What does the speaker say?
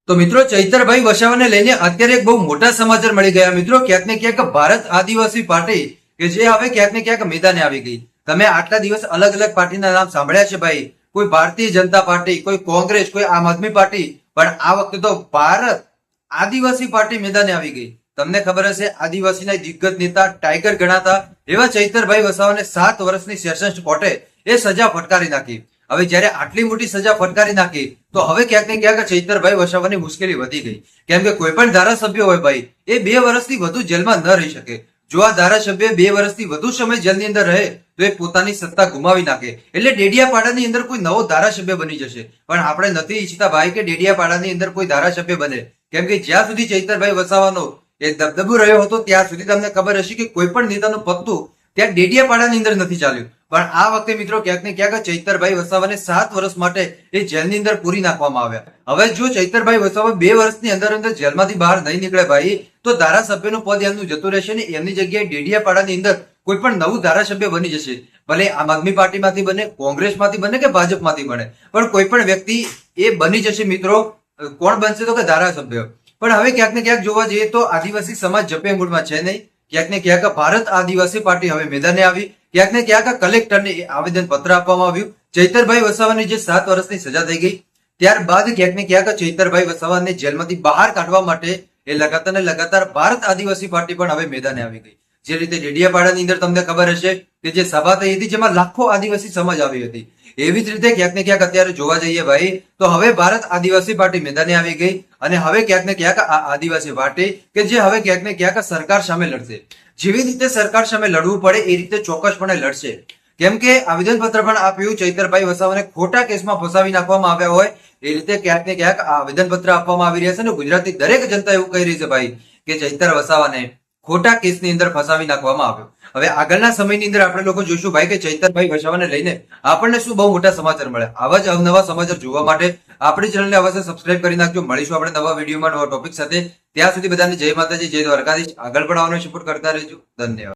તો મિત્રો ચૈતરભાઈ વસાવાને લઈને અત્યારે એક બહુ મોટા સમાચાર મળી ગયા મિત્રો. ક્યાંક ને ક્યાંક ભારત આદિવાસી પાર્ટી કે જે હવે ક્યાંક ને ક્યાંક મેદાને આવી ગઈ. તમે આટલા દિવસ અલગ અલગ પાર્ટીના નામ સાંભળ્યા છે ભાઈ. કોઈ ભારતીય જનતા પાર્ટી, કોઈ કોંગ્રેસ, કોઈ આમ આદમી પાર્ટી, પણ આ વખતે તો ભારત આદિવાસી પાર્ટી મેદાને આવી ગઈ. તમને ખબર હશે આદિવાસીના દિગ્ગજ નેતા, ટાઈગર ગણાતા એવા ચૈતરભાઈ વસાવાને 7 વર્ષની સેશન્સ કોર્ટે એ સજા ફટકારી નાખી. હવે જયારે આટલી મોટી સજા ફટકારી નાખી તો હવે ક્યાંક ને ક્યાંક ચૈતરભાઈ વસાવાની મુશ્કેલી વધી ગઈ. કેમ કે કોઈ પણ ધારાસભ્ય હોય ભાઈ, એ 2 વર્ષથી વધુ જેલમાં ન રહી શકે. જો આ ધારાસભ્ય 2 વર્ષથી વધુ સમય જેલની અંદર રહે તો એ પોતાની સત્તા ગુમાવી નાખે. એટલે ડેડિયાપાડાની અંદર કોઈ નવો ધારાસભ્ય બની જશે. પણ આપણે નથી ઈચ્છતા ભાઈ કે ડેડિયાપાડાની અંદર કોઈ ધારાસભ્ય બને. કેમ કે જ્યાં સુધી ચૈતરભાઈ વસાવાનો એ દબદબો રહ્યો હતો ત્યાં સુધી તમને ખબર હશે કે કોઈ પણ નેતાનું પત્તું ત્યાં ડેડિયાપાડાની અંદર નથી ચાલ્યું. પણ આ વખતે મિત્રો ક્યાંક ને ક્યાંક ચૈતરભાઈ વસાવાને 7 વર્ષ માટે એ જેલની અંદર પૂરી નાખવામાં આવ્યા. હવે જો ચૈતરભાઈ વસાવા 2 વર્ષની અંદર જેલમાંથી બહાર નહીં નીકળે ભાઈ, તો ધારાસભ્યનું પદ એમનું જતું રહેશે ને એમની જગ્યાએ ડેડિયાપાડાની અંદર કોઈ પણ નવું ધારાસભ્ય બની જશે. ભલે આમ આદમી પાર્ટીમાંથી બને, કોંગ્રેસમાંથી બને કે ભાજપમાંથી બને, પણ કોઈ પણ વ્યક્તિ એ બની જશે મિત્રો. કોણ બનશે તો કે ધારાસભ્ય. પણ હવે ક્યાંક ને ક્યાંક જોવા જઈએ તો આદિવાસી સમાજ જપેંગુડમાં છે નહીં. ક્યાંક ને ક્યાંક ભારત આદિવાસી પાર્ટી હવે મેદાને આવી. ક્યાંક ને ક્યાંક કલેક્ટરને આવેદન પત્ર આપવામાં આવ્યું. ચૈતરભાઈ વસાવાની જે 7 વર્ષની સજા થઈ ગઈ ત્યારબાદ ક્યાંક ને ક્યાંક ચૈતરભાઈ વસાવાને જેલમાંથી બહાર કાઢવા માટે એ લગાતાર ને લગાતાર ભારત આદિવાસી પાર્ટી પણ હવે મેદાને આવી ગઈ. જે રીતે ડેડિયાપાડાની અંદર તમને ખબર હશે કે જે સભા થઈ હતી જેમાં લાખો આદિવાસી સમાજ આવી હતી, એવી જ રીતે ક્યાંક ને ક્યાંક અત્યારે જોવા જઈએ ભાઈ તો હવે ભારત આદિવાસી પાર્ટી મેદાને આવી ગઈ. અને હવે ક્યાંક ને ક્યાંક આ આદિવાસી પાર્ટી કે જે હવે ક્યાંક ને ક્યાંક સરકાર સામે લડશે. જેવી રીતે સરકાર સામે લડવું પડે એ રીતે ચોક્કસપણે લડશે. કેમ કે આવેદન પત્ર પણ આપ્યું ચૈતરભાઈ વસાવાને ખોટા કેસમાં ફસાવી નાખવામાં આવ્યા હોય એ રીતે ક્યાંક ને ક્યાંક આવેદન પત્ર આપવામાં આવી રહ્યા છે. અને ગુજરાતની દરેક જનતા એવું કહી રહી છે ભાઈ કે ચૈતર વસાવાને ખોટા કેસની અંદર ફસાવી નાખવામાં આવ્યો. હવે આગળના સમયની અંદર આપણે લોકો જોઈશું ભાઈ કે ચૈતરભાઈ વસાવાને લઈને આપણને શું બહુ મોટા સમાચાર મળે. આવા જ અવનવા સમાચાર જોવા માટે આપણી ચેનલને અવશ્ય સબસ્ક્રાઇબ કરી નાખજો. મળીશું આપણે નવા વિડીયોમાં નવા ટોપિક સાથે. ત્યાં સુધી બધાને જય માતાજી, જય દ્વારકાધીશ. આગળ પણ આવવાનો સપોર્ટ કરતા રહેજો. ધન્યવાદ.